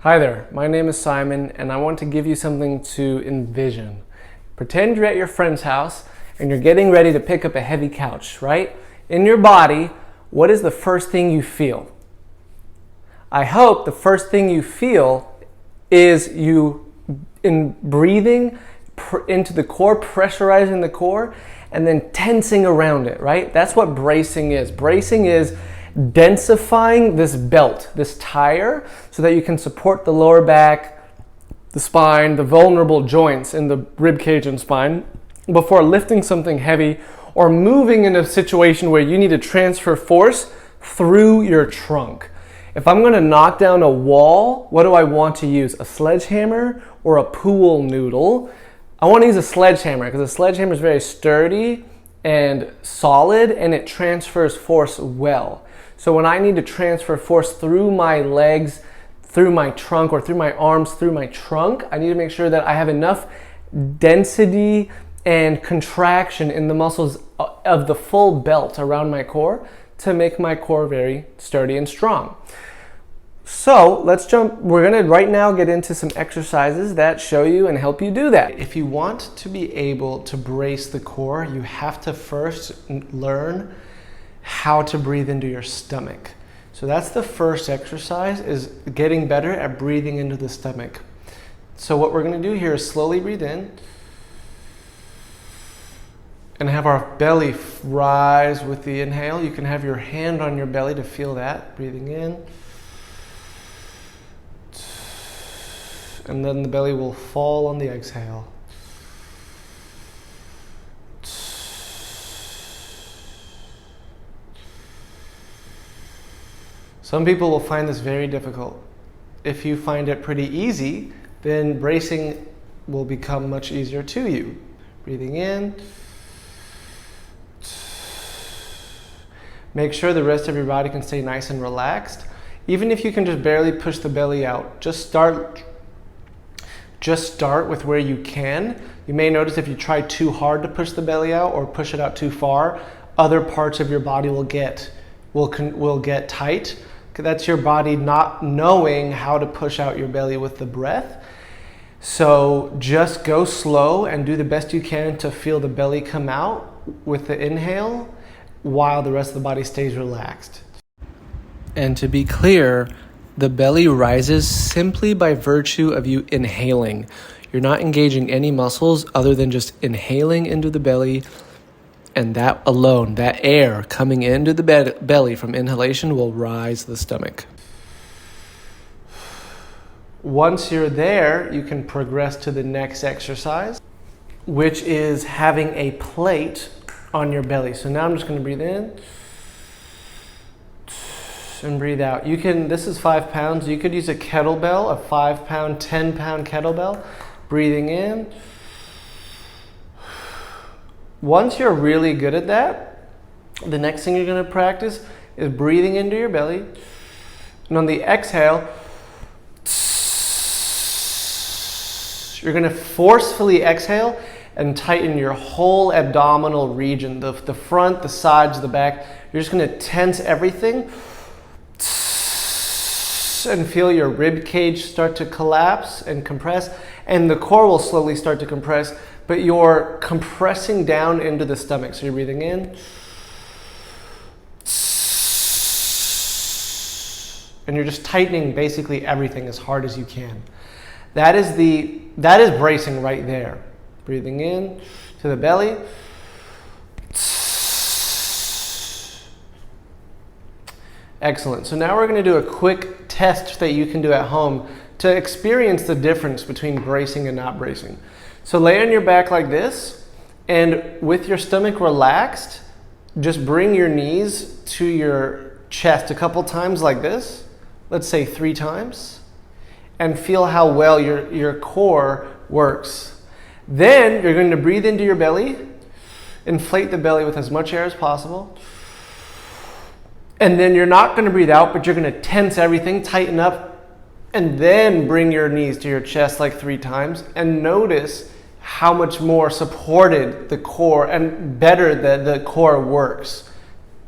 Hi there, my name is Simon and I want to give you something to envision. Pretend you're at your friend's house and you're getting ready to pick up a heavy couch, right? In your body, what is the first thing you feel? I hope the first thing you feel is you in breathing into the core, pressurizing the core, and then tensing around it, right? That's what bracing is. Bracing is densifying this belt, this tire, so that you can support the lower back, the spine, the vulnerable joints in the rib cage and spine before lifting something heavy or moving in a situation where you need to transfer force through your trunk. If I'm going to knock down a wall, what do I want to use? A sledgehammer or a pool noodle? I want to use a sledgehammer because a sledgehammer is very sturdy and solid and it transfers force well. So when I need to transfer force through my legs, through my trunk, or through my arms, through my trunk, I need to make sure that I have enough density and contraction in the muscles of the full belt around my core to make my core very sturdy and strong. So let's jump. We're going to right now get into some exercises that show you and help you do that. If you want to be able to brace the core, you have to first learn how to breathe into your stomach. So that's the first exercise, is getting better at breathing into the stomach. So what we're going to do here is slowly breathe in and have our belly rise with the inhale. You can have your hand on your belly to feel that, breathing in. And then the belly will fall on the exhale. Some people will find this very difficult. If you find it pretty easy, then bracing will become much easier to you. Breathing in. Make sure the rest of your body can stay nice and relaxed. Even if you can just barely push the belly out, just start with where you can. You may notice if you try too hard to push the belly out or push it out too far, other parts of your body will get tight. That's your body not knowing how to push out your belly with the breath. So just go slow and do the best you can to feel the belly come out with the inhale while the rest of the body stays relaxed. And to be clear, the belly rises simply by virtue of you inhaling. You're not engaging any muscles other than just inhaling into the belly, and that alone, that air coming into the belly from inhalation will rise the stomach. Once you're there, you can progress to the next exercise, which is having a plate on your belly. So now I'm just going to breathe in and breathe out. This is 5 pounds. You could use a kettlebell, a 5-pound, 10-pound kettlebell. Breathing in. Once you're really good at that, the next thing you're going to practice is breathing into your belly. And on the exhale, you're going to forcefully exhale and tighten your whole abdominal region, the front, the sides, the back. You're just going to tense everything and feel your rib cage start to collapse and compress, and the core will slowly start to compress, but you're compressing down into the stomach. So you're breathing in and you're just tightening basically everything as hard as you can. That is bracing right there. Breathing in to the belly. Excellent. So now we're going to do a quick test that you can do at home to experience the difference between bracing and not bracing. So lay on your back like this, and with your stomach relaxed, just bring your knees to your chest a couple times like this. Let's say 3 times. And feel how well your core works. Then you're going to breathe into your belly, inflate the belly with as much air as possible. And then you're not going to breathe out, but you're going to tense everything, tighten up, and then bring your knees to your chest like 3 times. And notice how much more supported the core and better the core works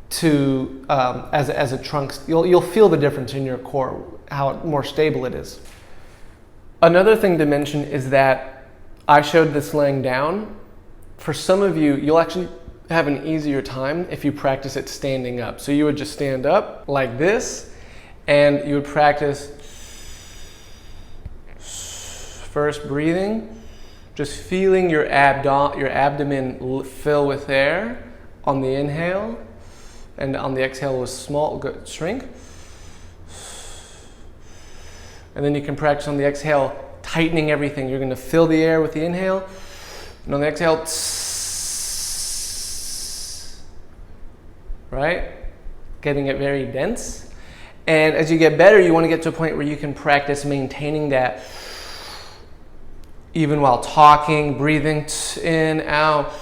as a trunk. You'll feel the difference in your core, how more stable it is. Another thing to mention is that I showed this laying down. For some of you, you'll actually have an easier time if you practice it standing up. So you would just stand up like this, and you would practice first breathing, just feeling your abdomen fill with air on the inhale, and on the exhale was shrink. And then you can practice on the exhale, tightening everything. You're going to fill the air with the inhale, and on the exhale, right? Getting it very dense. And as you get better, you want to get to a point where you can practice maintaining that even while talking, breathing in, out,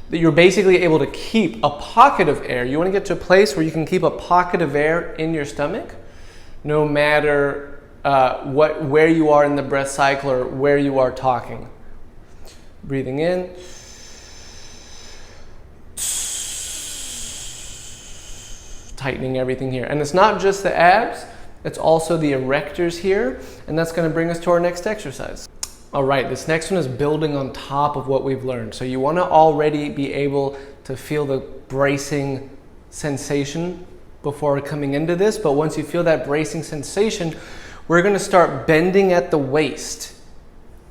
that you're basically able to keep a pocket of air. You want to get to a place where you can keep a pocket of air in your stomach, no matter where you are in the breath cycle or where you are talking. Breathing in. Tightening everything here. And it's not just the abs, it's also the erectors here, and that's going to bring us to our next exercise. All right, this next one is building on top of what we've learned. So you want to already be able to feel the bracing sensation before coming into this, but once you feel that bracing sensation, we're going to start bending at the waist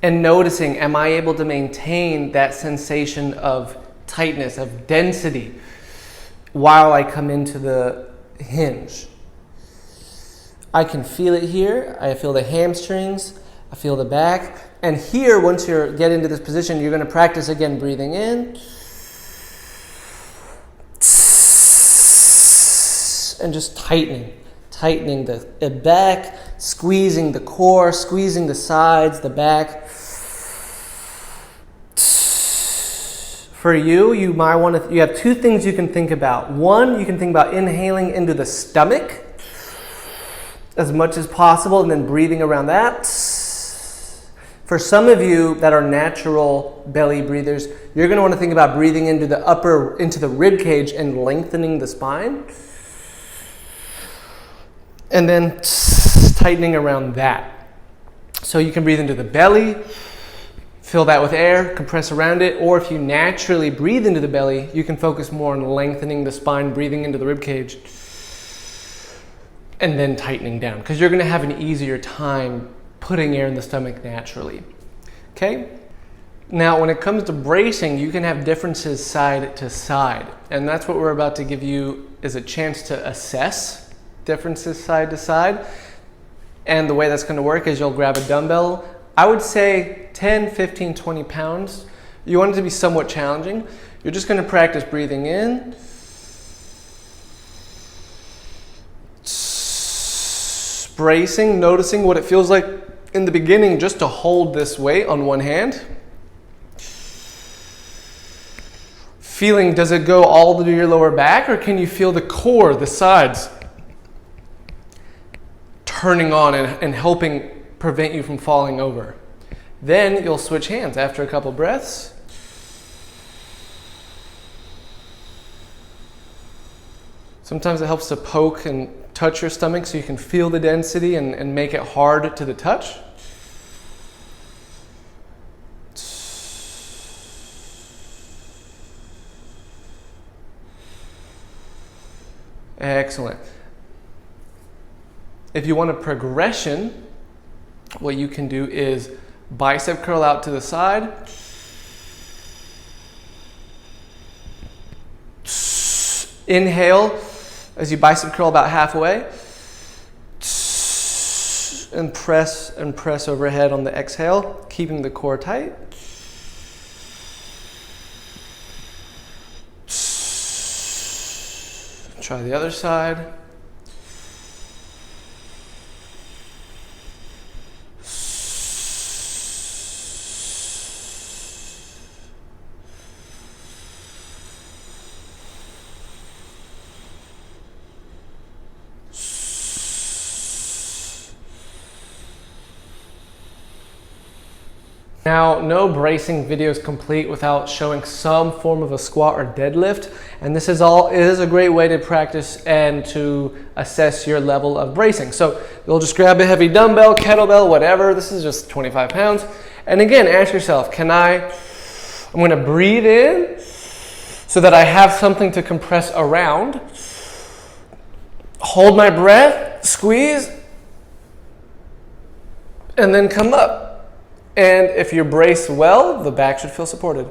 and noticing, am I able to maintain that sensation of tightness, of density, while I come into the hinge. I can feel it here. I feel the hamstrings. I feel the back. And here, once you get into this position, you're going to practice again breathing in. And just tightening the back, squeezing the core, squeezing the sides, the back. For you might want to, you have two things you can think about. One, you can think about inhaling into the stomach as much as possible and then breathing around that. For some of you that are natural belly breathers, you're going to want to think about breathing into the rib cage and lengthening the spine. And then tightening around that. So you can breathe into the belly, fill that with air, compress around it, or if you naturally breathe into the belly, you can focus more on lengthening the spine, breathing into the rib cage, and then tightening down, because you're going to have an easier time putting air in the stomach naturally. Okay? Now, when it comes to bracing, you can have differences side to side, and that's what we're about to give you is a chance to assess differences side to side. And the way that's going to work is you'll grab a dumbbell. I would say 10, 15, 20 pounds. You want it to be somewhat challenging. You're just going to practice breathing in. Bracing, noticing what it feels like in the beginning just to hold this weight on one hand. Feeling, does it go all to your lower back, or can you feel the core, the sides, turning on and helping prevent you from falling over? Then you'll switch hands after a couple breaths. Sometimes it helps to poke and touch your stomach so you can feel the density and make it hard to the touch. Excellent. If you want a progression, what you can do is bicep curl out to the side. Inhale as you bicep curl about halfway. And press overhead on the exhale, keeping the core tight. Try the other side. Now, no bracing video is complete without showing some form of a squat or deadlift, and this is a great way to practice and to assess your level of bracing. So you'll just grab a heavy dumbbell, kettlebell, whatever. This is just 25 pounds. And again, ask yourself, I'm going to breathe in so that I have something to compress around. Hold my breath, squeeze, and then come up. And if you're braced well, the back should feel supported.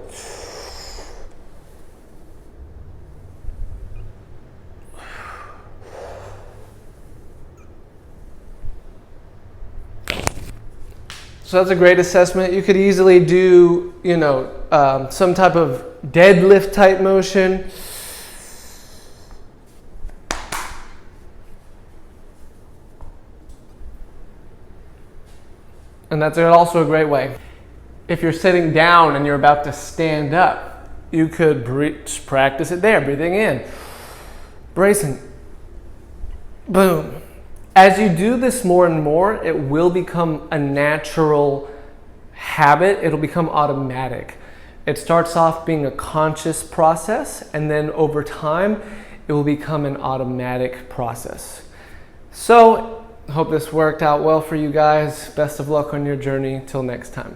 So that's a great assessment. You could easily do, some type of deadlift type motion. And that's also a great way. If you're sitting down and you're about to stand up, you could practice it there, breathing in, bracing, boom. As you do this more and more, it will become a natural habit. It'll become automatic. It starts off being a conscious process, and then over time, it will become an automatic process. So, hope this worked out well for you guys. Best of luck on your journey. Till next time.